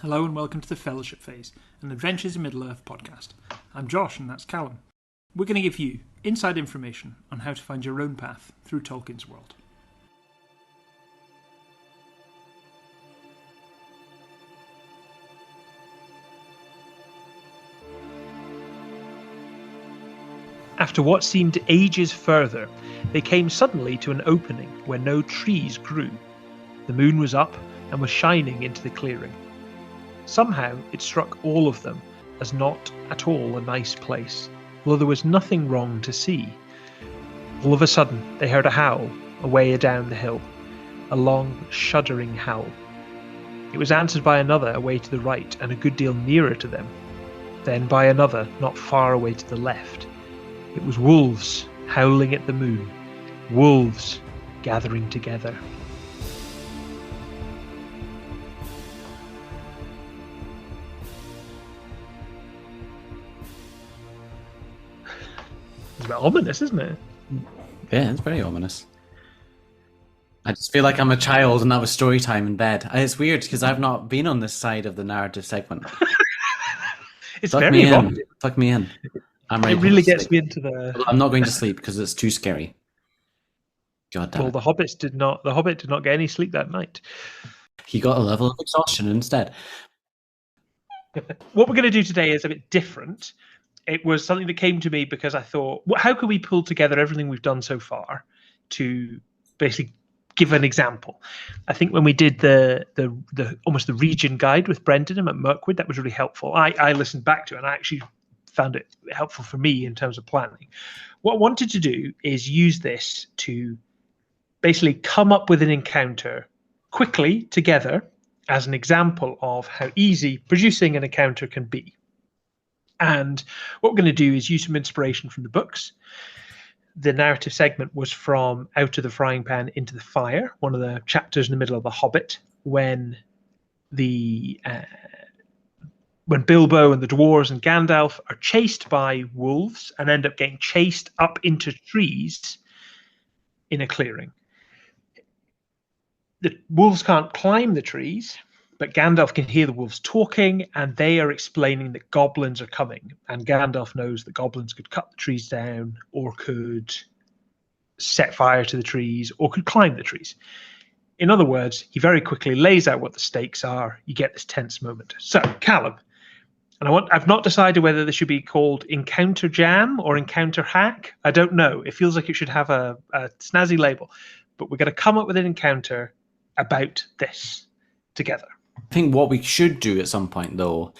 Hello and welcome to the Fellowship Phase, an Adventures in Middle-earth podcast. I'm Josh and that's Callum. We're going to give you inside information on how to find your own path through Tolkien's world. After what seemed ages further, they came suddenly to an opening where no trees grew. The moon was up and was shining into the clearing. Somehow it struck all of them as not at all a nice place, although there was nothing wrong to see. All of a sudden they heard a howl away down the hill, a long, shuddering howl. It was answered by another away to the right and a good deal nearer to them, then by another not far away to the left. It was wolves howling at the moon, wolves gathering together. It's a bit ominous, isn't it? Yeah, it's very ominous. I just feel like I'm a child and that was story time in bed. It's weird because I've not been on this side of the narrative segment. It's Tuck very me in. evocative. Tuck me in. I'm ready It really to gets sleep. me into the... I'm not going to sleep because it's too scary. God damn Well, it. the Hobbit did not get any sleep that night. He got a level of exhaustion instead. What we're going to do today is a bit different. It was something that came to me because I thought, how can we pull together everything we've done so far to basically give an example? I think when we did the almost the region guide with Brendan at Mirkwood, that was really helpful. I listened back to it and I actually found it helpful for me in terms of planning. What I wanted to do is use this to basically come up with an encounter quickly together as an example of how easy producing an encounter can be. And what we're going to do is use some inspiration from the books. The narrative segment was from Out of the Frying Pan into the Fire, one of the chapters in the middle of The Hobbit, when Bilbo and the dwarves and Gandalf are chased by wolves and end up getting chased up into trees in a clearing. The wolves can't climb the trees, but Gandalf can hear the wolves talking, and they are explaining that goblins are coming. And Gandalf knows that goblins could cut the trees down, or could set fire to the trees, or could climb the trees. In other words, he very quickly lays out what the stakes are. You get this tense moment. So, Callum, and I've not decided whether this should be called Encounter Jam or Encounter Hack. I don't know. It feels like it should have a snazzy label. But we're going to come up with an encounter about this together. I think what we should do at some point, though,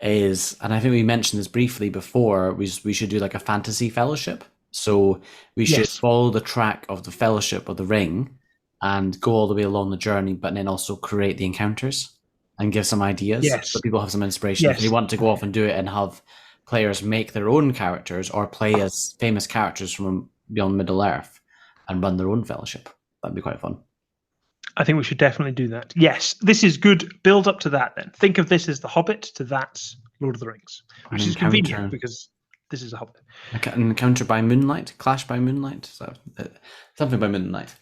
is, and I think we mentioned this briefly before, we should do like a fantasy fellowship. So we should follow the track of the Fellowship of the Ring and go all the way along the journey, but then also create the encounters and give some ideas so people have some inspiration. If they want to go off and do it and have players make their own characters or play as famous characters from beyond Middle-earth and run their own fellowship, that'd be quite fun. I think we should definitely do that. Yes, this is good. Build up to that then. Think of this as The Hobbit to that's Lord of the Rings, which is convenient because this is a Hobbit. An encounter by moonlight, clash by moonlight, something by moonlight.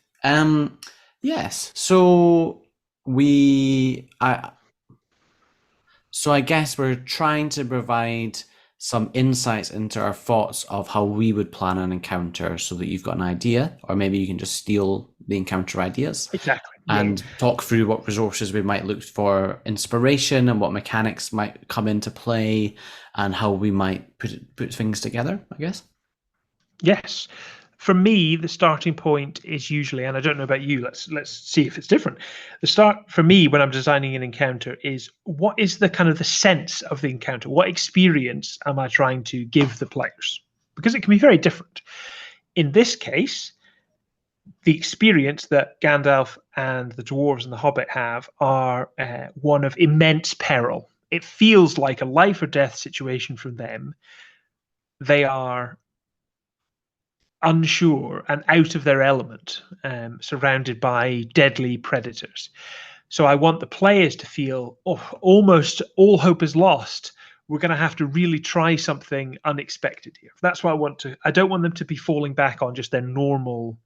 Yes. So I guess we're trying to provide some insights into our thoughts of how we would plan an encounter so that you've got an idea, or maybe you can just steal the encounter ideas. Exactly. And talk through what resources we might look for inspiration and what mechanics might come into play and how we might put things together, I guess. Yes. For me, the starting point is usually, and I don't know about you, let's see if it's different. The start for me when I'm designing an encounter is, what is the kind of the sense of the encounter? What experience am I trying to give the players? Because it can be very different. In this case, the experience that Gandalf and the dwarves and the Hobbit have are one of immense peril. It feels like a life or death situation for them. They are unsure and out of their element, surrounded by deadly predators. So I want the players to feel, almost all hope is lost. We're going to have to really try something unexpected here. That's why I don't want them to be falling back on just their normal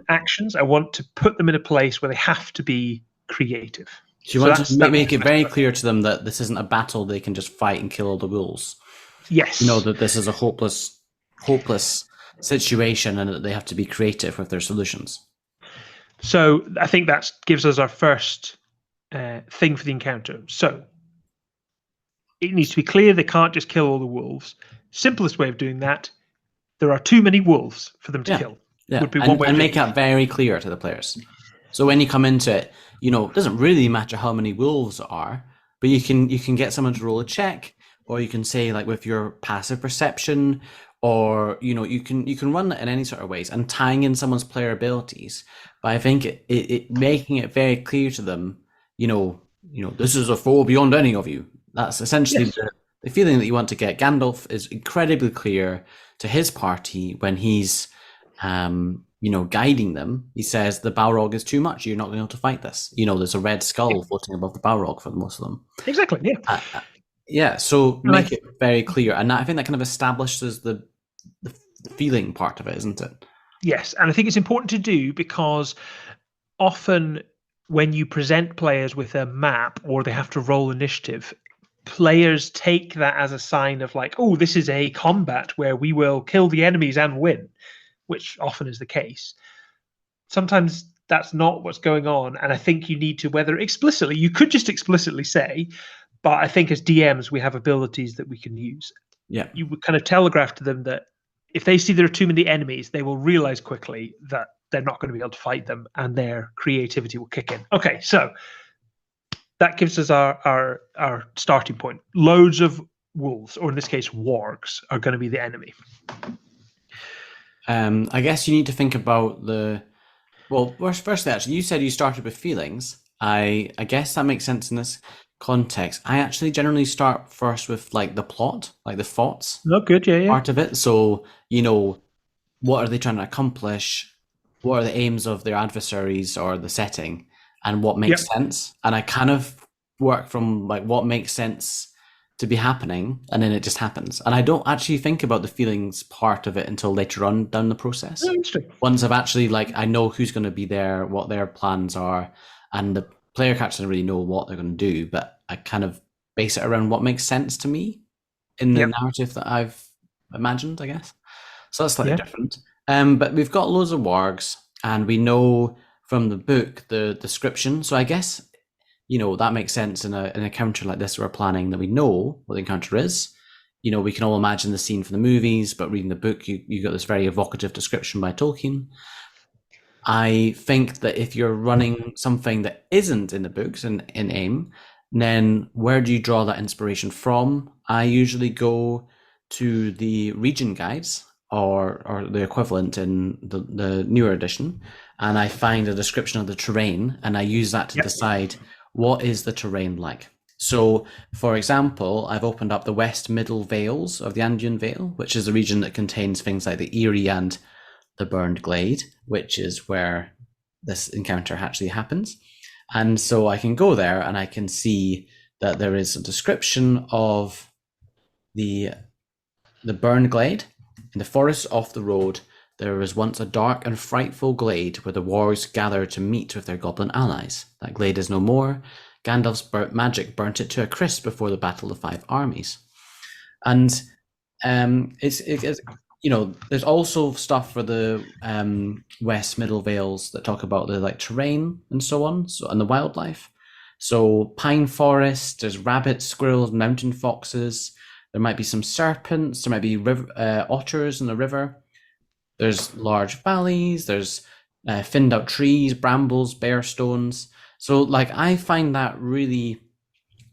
actions. I want to put them in a place where they have to be creative. So you So want to that's make it very clear to them that this isn't a battle they can just fight and kill all the wolves. yes. You know, that this is a hopeless situation and that they have to be creative with their solutions. So I think that gives us our first thing for the encounter. So it needs to be clear they can't just kill all the wolves. Simplest way of doing that, there are too many wolves for them to kill. Yeah, Would be one way and of make doing that very clear to the players. So when you come into it, you know, it doesn't really matter how many wolves there are, but you can get someone to roll a check, or you can say like with your passive perception, or you know, you can run that in any sort of ways and tying in someone's player abilities. But I think it making it very clear to them, you know, this is a foe beyond any of you. That's essentially Yes. the feeling that you want to get. Gandalf is incredibly clear to his party when he's you know, guiding them. He says the Balrog is too much. You're not going to be able to fight this. You know, there's a red skull floating above the Balrog for most of them. Exactly. Yeah. Yeah. So make it very clear, and I think that kind of establishes the feeling part of it, isn't it? Yes, and I think it's important to do because often when you present players with a map or they have to roll initiative, players take that as a sign of like, oh, this is a combat where we will kill the enemies and win, which often is the case. Sometimes that's not what's going on, and I think you need to, whether explicitly, you could just explicitly say, but I think as DMs we have abilities that we can use. Yeah. You would kind of telegraph to them that if they see there are too many enemies, they will realize quickly that they're not going to be able to fight them, and their creativity will kick in. Okay, so that gives us our starting point. Loads of wolves, or in this case, wargs, are going to be the enemy. I guess you need to think about the. Well, firstly, actually, you said you started with feelings. I guess that makes sense in this context. I actually generally start first with like the plot, like the thoughts Oh, good, yeah. part of it. So, you know, what are they trying to accomplish? What are the aims of their adversaries or the setting, and what makes sense? And I kind of work from like what makes sense to be happening, and then it just happens. And I don't actually think about the feelings part of it until later on down the process. Once I've actually like I know who's going to be there, what their plans are, and the player characters don't really know what they're going to do, but I kind of base it around what makes sense to me in the narrative that I've imagined, I guess. So that's slightly different. But we've got loads of wargs, and we know from the book the description. So I guess, you know, that makes sense in a encounter like this we're planning, that we know what the encounter is. You know, we can all imagine the scene from the movies, but reading the book, you got this very evocative description by Tolkien. I think that if you're running something that isn't in the books in AiME, then where do you draw that inspiration from? I usually go to the region guides or the equivalent in the newer edition, and I find a description of the terrain, and I use that to decide what is the terrain like. So, for example, I've opened up the West Middle Vales of the Anduin Vale, which is a region that contains things like the Eyrie and the Burned Glade, which is where this encounter actually happens. And so I can go there and I can see that there is a description of the Burned Glade. In the forest off the road, there was once a dark and frightful glade where the wargs gathered to meet with their goblin allies. That glade is no more. Gandalf's magic burnt it to a crisp before the Battle of Five Armies. And it's you know, there's also stuff for the West Middle Vales that talk about the like terrain and so on, so and the wildlife. So pine forest, there's rabbits, squirrels, mountain foxes. There might be some serpents. There might be otters in the river. There's large valleys. There's thinned out trees, brambles, bare stones. So like I find that really.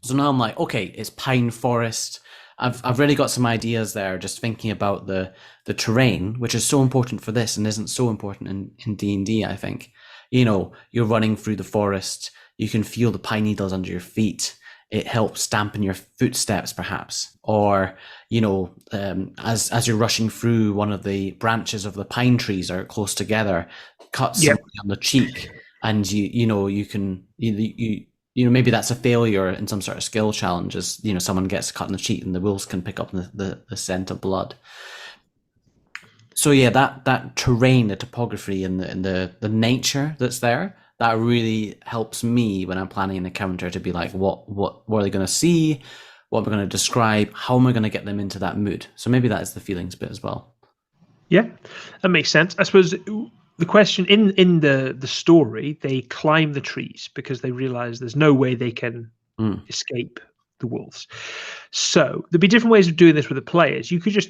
So now I'm like, okay, it's pine forest. I've really got some ideas there, just thinking about the terrain, which is so important for this and isn't so important in D&D, I think. You know, you're running through the forest, you can feel the pine needles under your feet. It helps dampen your footsteps, perhaps. Or, you know, as you're rushing through, one of the branches of the pine trees are close together, cuts somebody on the cheek, and you know, you can you know, maybe that's a failure in some sort of skill challenge, as you know, someone gets cut in the cheek and the wolves can pick up the scent of blood. So yeah, that terrain, the topography, and the nature that's there, that really helps me when I'm planning an encounter to be like, what are they going to see? What am I going to describe? How am I going to get them into that mood? So maybe that is the feelings bit as well. Yeah, that makes sense. I suppose the question in the story, they climb the trees because they realize there's no way they can escape the wolves. So there'd be different ways of doing this with the players. You could just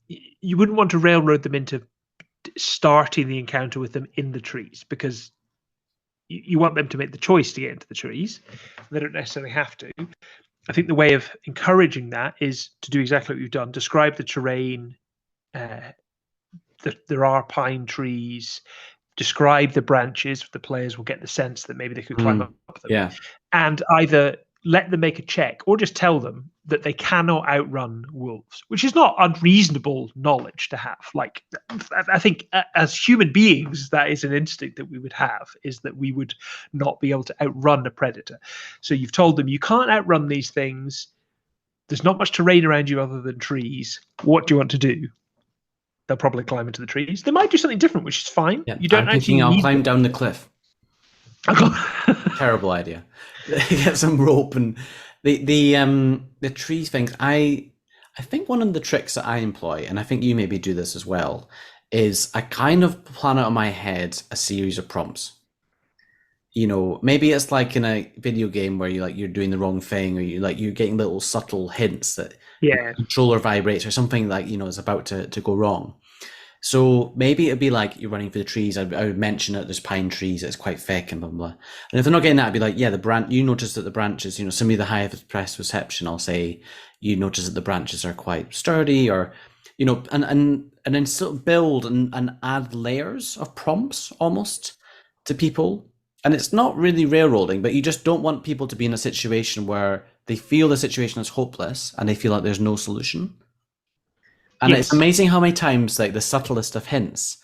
you wouldn't want to railroad them into starting the encounter with them in the trees because you want them to make the choice to get into the trees. They don't necessarily have to. I think the way of encouraging that is to do exactly what you've done. Describe the terrain. There are pine trees. Describe the branches. The players will get the sense that maybe they could climb up them. Yeah. And either let them make a check or just tell them that they cannot outrun wolves, which is not unreasonable knowledge to have. Like, I think as human beings, that is an instinct that we would have, is that we would not be able to outrun a predator. So you've told them you can't outrun these things. There's not much terrain around you other than trees. What do you want to do? They'll probably climb into the trees. They might do something different, which is fine. Yeah, you don't I'll climb down the cliff. Terrible idea. Get some rope and the tree things. I think one of the tricks that I employ, and I think you maybe do this as well, is I kind of plan out in my head a series of prompts. You know, maybe it's like in a video game where you're doing the wrong thing, or you're getting little subtle hints that the controller vibrates or something is about to go wrong. So maybe it'd be like you're running through the trees. I would mention that there's pine trees, it's quite thick and blah, blah, blah. And if they're not getting that, I'd be like, yeah, you notice that the branches, somebody with the highest perception, I'll say, you notice that the branches are quite sturdy, or, and then sort of build and add layers of prompts almost to people. And it's not really railroading, but you just don't want people to be in a situation where they feel the situation is hopeless and they feel like there's no solution. And It's amazing how many times, like, the subtlest of hints.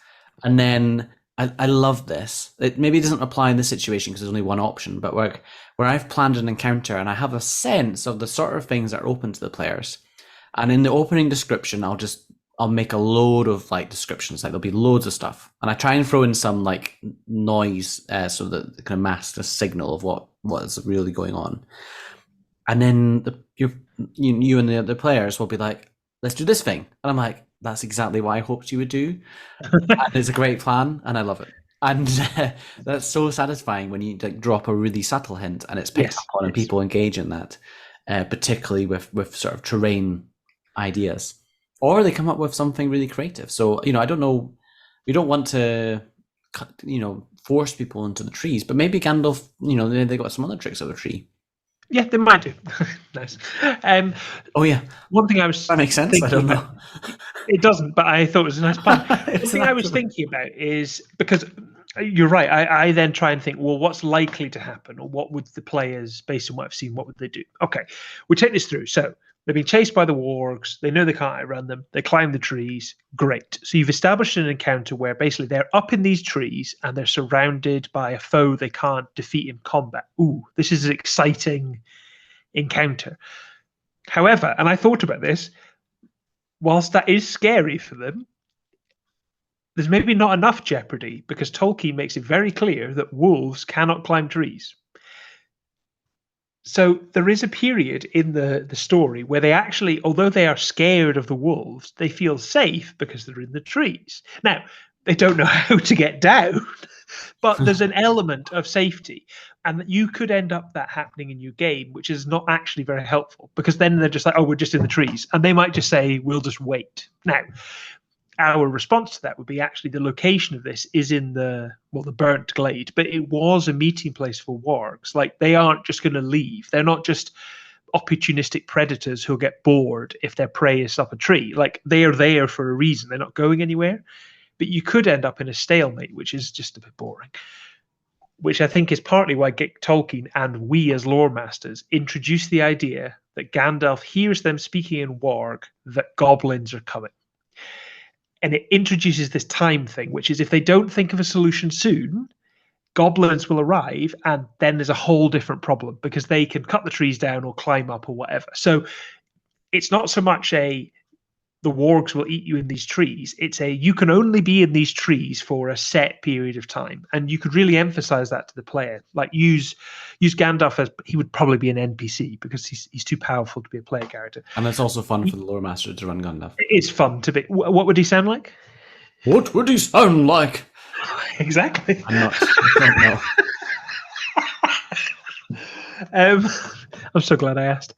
And then I love this. It maybe doesn't apply in this situation because there's only one option, but where I've planned an encounter and I have a sense of the sort of things that are open to the players. And in the opening description, I'll make a load of like descriptions, like there'll be loads of stuff. And I try and throw in some like noise so that it kind of masks the signal of what is really going on. And then you and the other players will be like, let's do this thing. And I'm like, that's exactly what I hoped you would do. And it's a great plan, and I love it. And that's so satisfying when you like drop a really subtle hint and it's picked up on and people engage in that, particularly with sort of terrain ideas. Or they come up with something really creative. So, I don't know, we don't want to, force people into the trees, but maybe Gandalf, they got some other tricks of a tree. Yeah, they might do. Nice. Oh yeah. One thing I was that makes sense. I don't know. It doesn't, but I thought it was a nice plan. One thing I was thinking about is, because you're right, I then try and think, well, what's likely to happen, or what would the players, based on what I've seen, what would they do? Okay, we take this through. So they're being chased by the wargs. They know they can't outrun them. They climb the trees. Great. So you've established an encounter where basically they're up in these trees and they're surrounded by a foe they can't defeat in combat. Ooh, this is an exciting encounter. However, and I thought about this, whilst that is scary for them, there's maybe not enough jeopardy, because Tolkien makes it very clear that wolves cannot climb trees. So there is a period in the story where they actually, although they are scared of the wolves, they feel safe because they're in the trees. Now, they don't know how to get down, but there's an element of safety. And you could end up that happening in your game, which is not actually very helpful, because then they're just like, oh, we're just in the trees. And they might just say, we'll just wait. Now, our response to that would be, actually the location of this is in the burnt glade, but it was a meeting place for wargs. Like, they aren't just going to leave. They're not just opportunistic predators who'll get bored if their prey is up a tree. Like, they are there for a reason. They're not going anywhere. But you could end up in a stalemate, which is just a bit boring. Which I think is partly why Tolkien and we as lore masters introduced the idea that Gandalf hears them speaking in Warg that goblins are coming. And it introduces this time thing, which is, if they don't think of a solution soon, goblins will arrive, and then there's a whole different problem, because they can cut the trees down or climb up or whatever. So it's not so much a the wargs will eat you in these trees. It's you can only be in these trees for a set period of time, and you could really emphasize that to the player. Like use Gandalf as he would probably be an NPC because he's too powerful to be a player character. And it's also fun for the lore master to run Gandalf. It's fun to be. What would he sound like? What would he sound like? Exactly. I don't know. I'm so glad I asked.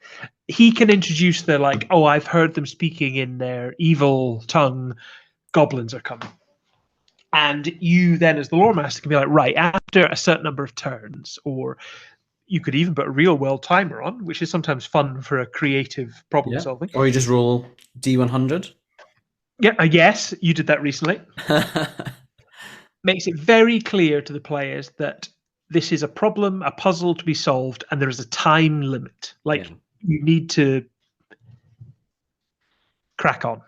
He can introduce the like, oh, I've heard them speaking in their evil tongue. Goblins are coming. And you then, as the lore master, can be like, right, after a certain number of turns, or you could even put a real world timer on, which is sometimes fun for a creative problem solving. Or you just roll D100. Yeah, yes, you did that recently. Makes it very clear to the players that this is a problem, a puzzle to be solved, and there is a time limit. Like, you need to crack on.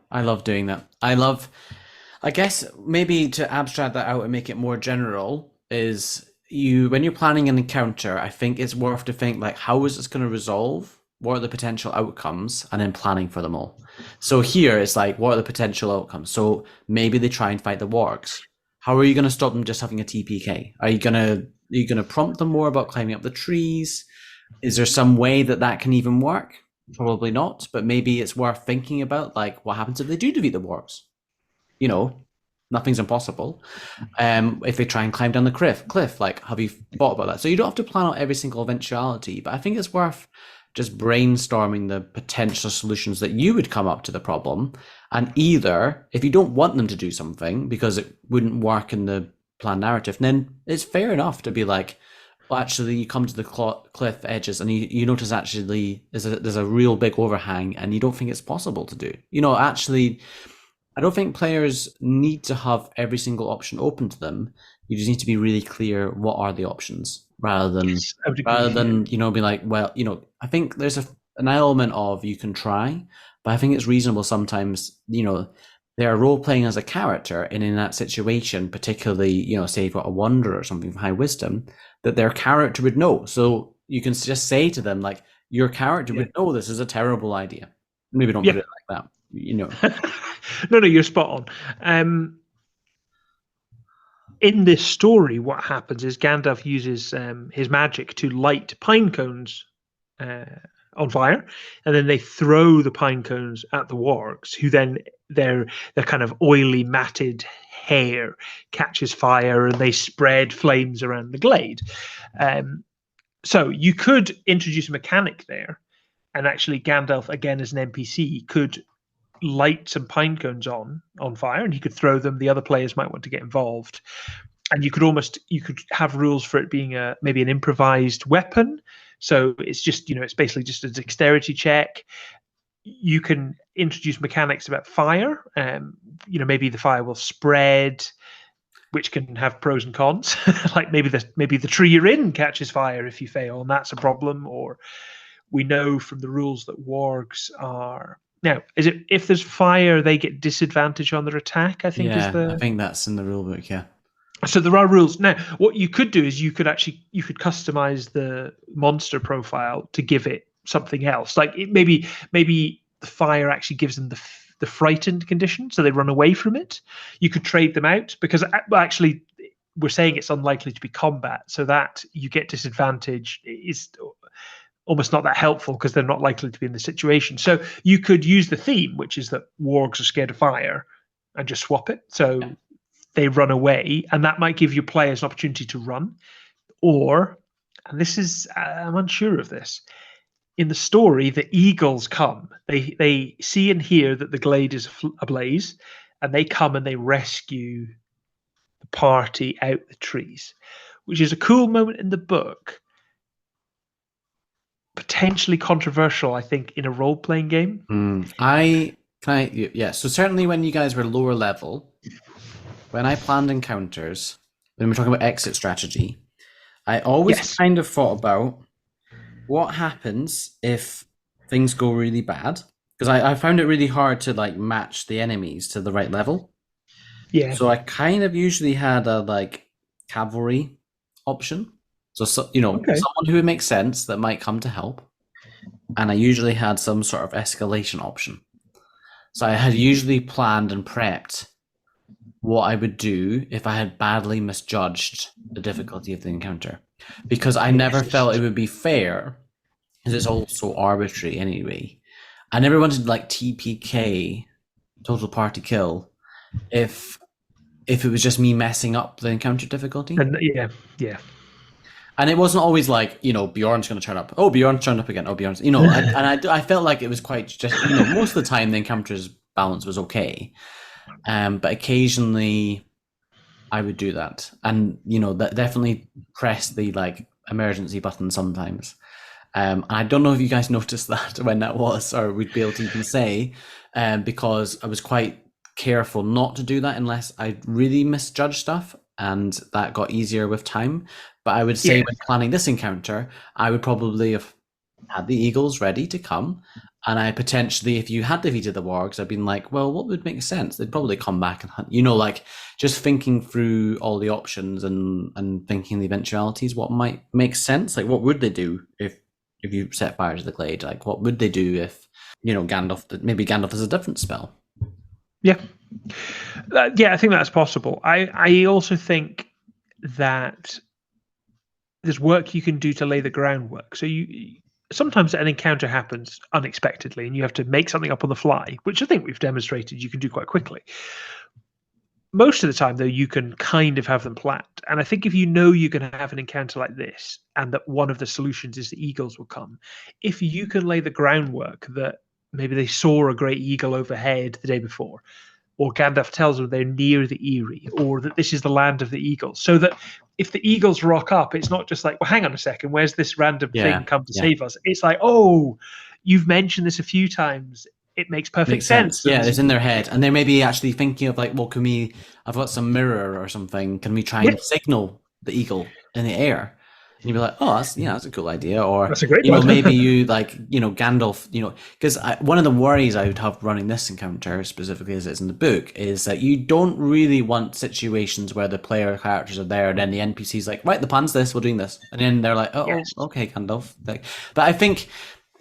I love doing that. I guess maybe to abstract that out and make it more general is when you're planning an encounter, I think it's worth to think like, how is this going to resolve? What are the potential outcomes? And then planning for them all. So here it's like, what are the potential outcomes? So maybe they try and fight the wargs. How are you going to stop them just having a TPK? Are you going to prompt them more about climbing up the trees? Is there some way that can even work? Probably not, but maybe it's worth thinking about, like, what happens if they do defeat the wargs? You know, nothing's impossible. If they try and climb down the cliff, like, have you thought about that? So you don't have to plan out every single eventuality, but I think it's worth just brainstorming the potential solutions that you would come up to the problem. And either, if you don't want them to do something because it wouldn't work in the planned narrative, then it's fair enough to be like, well, actually, you come to the cliff edges and you notice actually there's a real big overhang and you don't think it's possible to do. You know, actually, I don't think players need to have every single option open to them. You just need to be really clear what are the options rather than be like, well, I think there's an element of you can try, but I think it's reasonable sometimes, they are role playing as a character, and in that situation, particularly, say you've got a wanderer or something from high wisdom, that their character would know. So you can just say to them, like, your character would know this is a terrible idea. Maybe don't put it like that, No, you're spot on. In this story, what happens is Gandalf uses his magic to light pine cones on fire, and then they throw the pine cones at the wargs, who then their kind of oily, matted hair catches fire, and they spread flames around the glade. So you could introduce a mechanic there, and actually Gandalf, again as an NPC, could light some pine cones on fire, and he could throw them. The other players might want to get involved, and you could have rules for it being maybe an improvised weapon. So it's just it's basically just a dexterity check. You can introduce mechanics about fire. Maybe the fire will spread, which can have pros and cons. Like maybe the tree you're in catches fire if you fail, and that's a problem. Or we know from the rules that wargs are. Now, is it if there's fire, they get disadvantage on their attack? I think I think that's in the rulebook. Yeah. So there are rules. Now, what you could do is you could customize the monster profile to give it something else. Like maybe the fire actually gives them the frightened condition, so they run away from it. You could trade them out because actually we're saying it's unlikely to be combat, so that you get disadvantage is almost not that helpful because they're not likely to be in the situation. So you could use the theme, which is that wargs are scared of fire, and just swap it. So they run away, and that might give your players an opportunity to run. Or, and this is, I'm unsure of this, in the story, the eagles come. They see and hear that the glade is ablaze, and they come and they rescue the party out the trees, which is a cool moment in the book. Potentially controversial, I think, in a role-playing game. So certainly when you guys were lower level, when I planned encounters, when we're talking about exit strategy, I always kind of thought about what happens if things go really bad, because I found it really hard to like match the enemies to the right level. Yeah. So I kind of usually had a like cavalry option. So someone who would make sense that might come to help. and I usually had some sort of escalation option. So I had usually planned and prepped what I would do if I had badly misjudged the difficulty of the encounter, because I never felt it would be fair, because it's also arbitrary anyway. I never wanted like TPK, total party kill, if it was just me messing up the encounter difficulty. And yeah. And it wasn't always like, Bjorn's going to turn up. Oh, Bjorn's turned up again. Oh, Bjorn's, I felt like it was quite just, most of the time the encounter's balance was okay. But occasionally I would do that. And, that definitely press the like emergency button sometimes. I don't know if you guys noticed that when that was, or would be able to even say, because I was quite careful not to do that unless I really misjudged stuff, and that got easier with time. But I would say when planning this encounter, I would probably have had the eagles ready to come. And I potentially, if you had defeated the wargs, I'd been like, well, what would make sense? They'd probably come back and hunt, like just thinking through all the options and thinking the eventualities, what might make sense. Like, what would they do if you set fire to the glade? Like, what would they do if, maybe Gandalf has a different spell? Yeah. I think that's possible. I also think that there's work you can do to lay the groundwork. So sometimes an encounter happens unexpectedly and you have to make something up on the fly, which I think we've demonstrated you can do quite quickly. Most of the time, though, you can kind of have them planned. And I think if you know you're going to have an encounter like this and that one of the solutions is the eagles will come, if you can lay the groundwork that maybe they saw a great eagle overhead the day before, or Gandalf tells them they're near the Eyrie, or that this is the land of the eagles, so that if the eagles rock up, it's not just like, well, hang on a second, where's this random thing come to save us? It's like, oh, you've mentioned this a few times. It makes perfect sense. Yeah, it's in their head. And they may be actually thinking of like, well, I've got some mirror or something. Can we try and signal the eagle in the air? And you'd be like, oh, that's a cool idea. Or, that's a great one. Maybe you like, Gandalf, because one of the worries I would have running this encounter, specifically as it's in the book, is that you don't really want situations where the player characters are there and then the NPC's like, right, the plan's this, we're doing this. And then they're like, oh, okay, Gandalf. But I think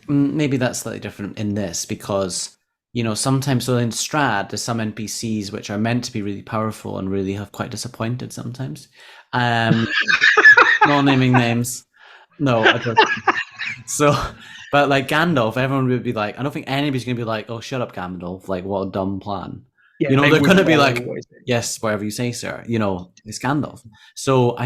maybe that's slightly different in this because, sometimes so in Strahd, there's some NPCs which are meant to be really powerful and really have quite disappointed sometimes. Not naming names. No, I don't. So, but like Gandalf, everyone would be like, I don't think anybody's going to be like, oh, shut up, Gandalf. Like, what a dumb plan. Yeah, they're going to be like, yes, whatever you say, sir. It's Gandalf. So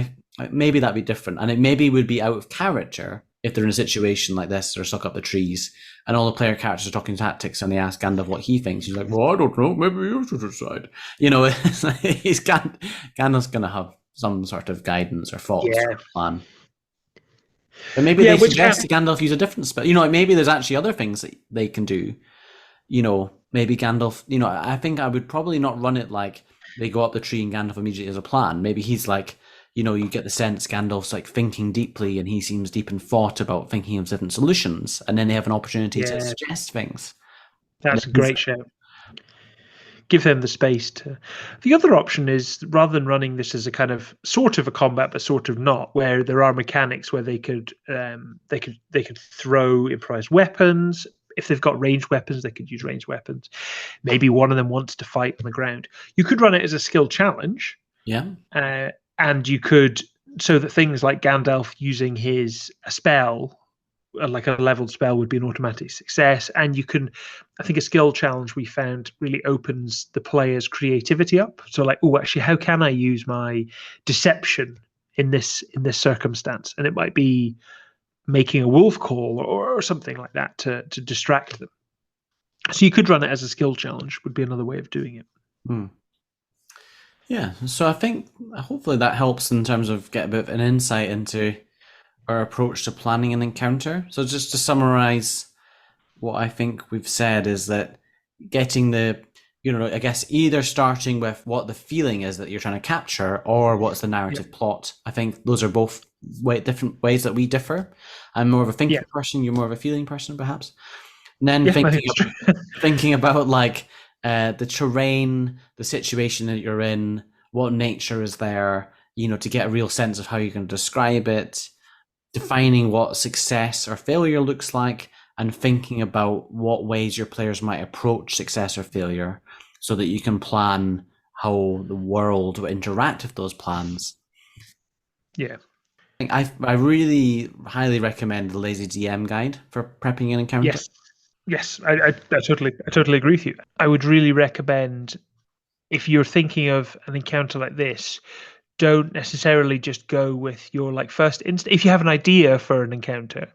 maybe that'd be different. And it maybe would be out of character if they're in a situation like this, they're stuck up the trees, and all the player characters are talking tactics, and they ask Gandalf what he thinks. He's like, well, I don't know. Maybe you should decide. It's like Gandalf's going to have some sort of guidance or thoughts or plan. But maybe they suggest Gandalf use a different spell. Maybe there's actually other things that they can do. Maybe Gandalf, I think I would probably not run it like they go up the tree and Gandalf immediately has a plan. Maybe he's like, you get the sense Gandalf's like thinking deeply and he seems deep in thought about thinking of different solutions. And then they have an opportunity to suggest things. That's a great shout. Give them the space to. The other option is, rather than running this as a kind of sort of a combat but sort of not, where there are mechanics where they could throw improvised weapons. If they've got ranged weapons, they could use ranged weapons. Maybe one of them wants to fight on the ground. You could run it as a skill challenge. Yeah. And you could, so that things like Gandalf using a spell, like a leveled spell, would be an automatic success. And you can, I think a skill challenge we found really opens the player's creativity up. So like, oh, actually, how can I use my deception in this circumstance? And it might be making a wolf call or something like that to distract them. So you could run it as a skill challenge, would be another way of doing it. Yeah, so I think hopefully that helps in terms of get a bit of an insight into our approach to planning an encounter. So just to summarize what I think we've said is that getting the, I guess either starting with what the feeling is that you're trying to capture or what's the narrative plot. I think those are both different ways that we differ. I'm more of a thinking person, you're more of a feeling person perhaps. And then thinking about like the terrain, the situation that you're in, what nature is there, to get a real sense of how you're going to describe it, defining what success or failure looks like, and thinking about what ways your players might approach success or failure so that you can plan how the world will interact with those plans. Yeah. I really highly recommend the Lazy DM guide for prepping an encounter. Yes, I totally agree with you. I would really recommend, if you're thinking of an encounter like this, don't necessarily just go with your first instinct. If you have an idea for an encounter,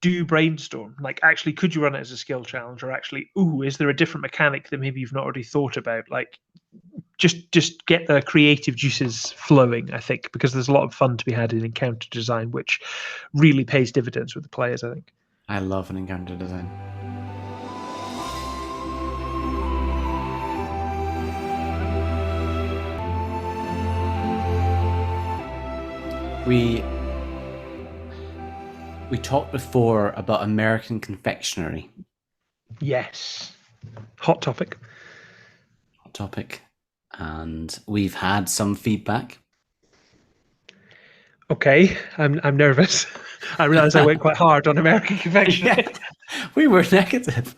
do brainstorm. Actually, could you run it as a skill challenge, or actually, is there a different mechanic that maybe you've not already thought about? Just get the creative juices flowing, I think, because there's a lot of fun to be had in encounter design, which really pays dividends with the players, I think. I love an encounter design. We talked before about American confectionery. Yes. Hot topic. And we've had some feedback. Okay, I'm nervous. I realize I went quite hard on American confectionery. Yeah, we were negative.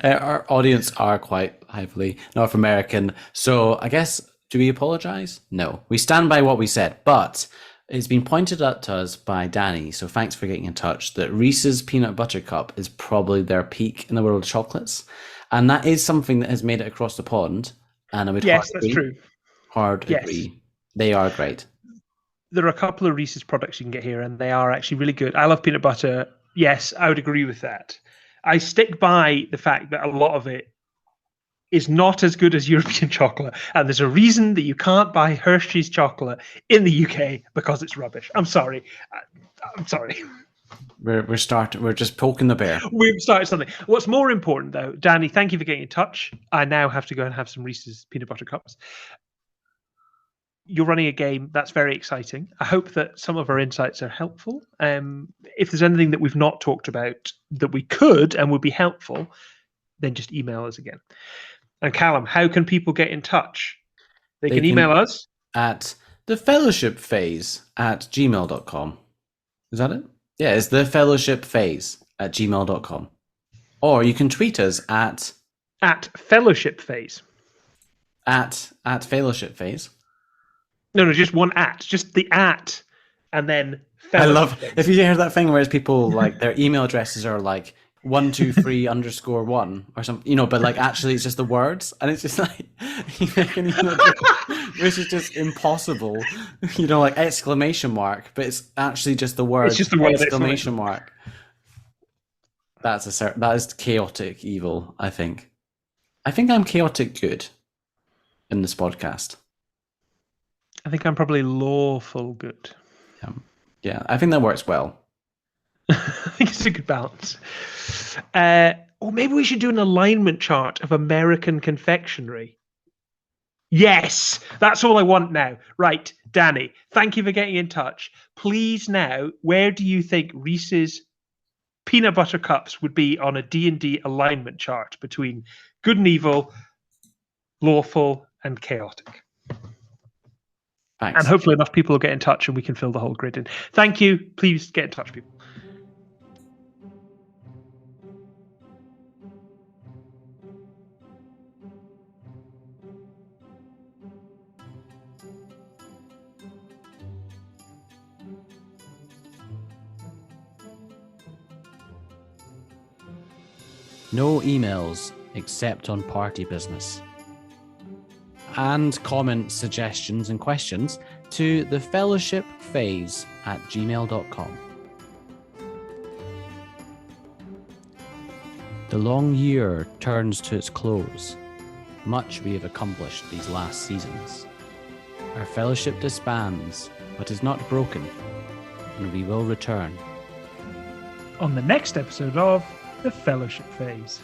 Our audience are quite heavily North American. So I guess, do we apologize? No. We stand by what we said. But it's been pointed out to us by Danny, so thanks for getting in touch, that Reese's Peanut Butter Cup is probably their peak in the world of chocolates. And that is something that has made it across the pond. And I would yes, that's true. Agree. They are great. There are a couple of Reese's products you can get here, and they are actually really good. I love peanut butter. Yes, I would agree with that. I stick by the fact that a lot of it is not as good as European chocolate, and there's a reason that you can't buy Hershey's chocolate in the UK because it's rubbish. I'm sorry. We're just poking the bear. We've started something. What's more important, though, Danny, thank you for getting in touch. I now have to go and have some Reese's peanut butter cups. You're running a game. That's very exciting. I hope that some of our insights are helpful. If there's anything that we've not talked about that we could and would be helpful, then just email us again. And Callum, how can people get in touch? They can email us at thefellowshipphase@gmail.com. Is that it? Yeah, it's thefellowshipphase@gmail.com. Or you can tweet us at fellowshipphase. At fellowshipphase. No, just one at. Just the at, and then I love if you hear that thing where people their email addresses are 123_1 or something, but actually it's just the words, and it's just you make an email which is just impossible, exclamation mark, but it's actually just the word. It's just the word exclamation mark. That is chaotic evil. I think I'm chaotic good in this podcast. I think I'm probably lawful good. Yeah, I think that works well. I think it's a good balance. Or maybe we should do an alignment chart of American confectionery. Yes, that's all I want now. Right, Danny, thank you for getting in touch. Please now, where do you think Reese's peanut butter cups would be on a D&D alignment chart between good and evil, lawful and chaotic? Thanks. And hopefully enough people will get in touch and we can fill the whole grid in. Thank you. Please get in touch, people. No emails except on party business. And comment suggestions and questions to thefellowshipphase@gmail.com. The long year turns to its close. Much we have accomplished these last seasons. Our fellowship disbands, but is not broken, and we will return on the next episode of The Fellowship Phase.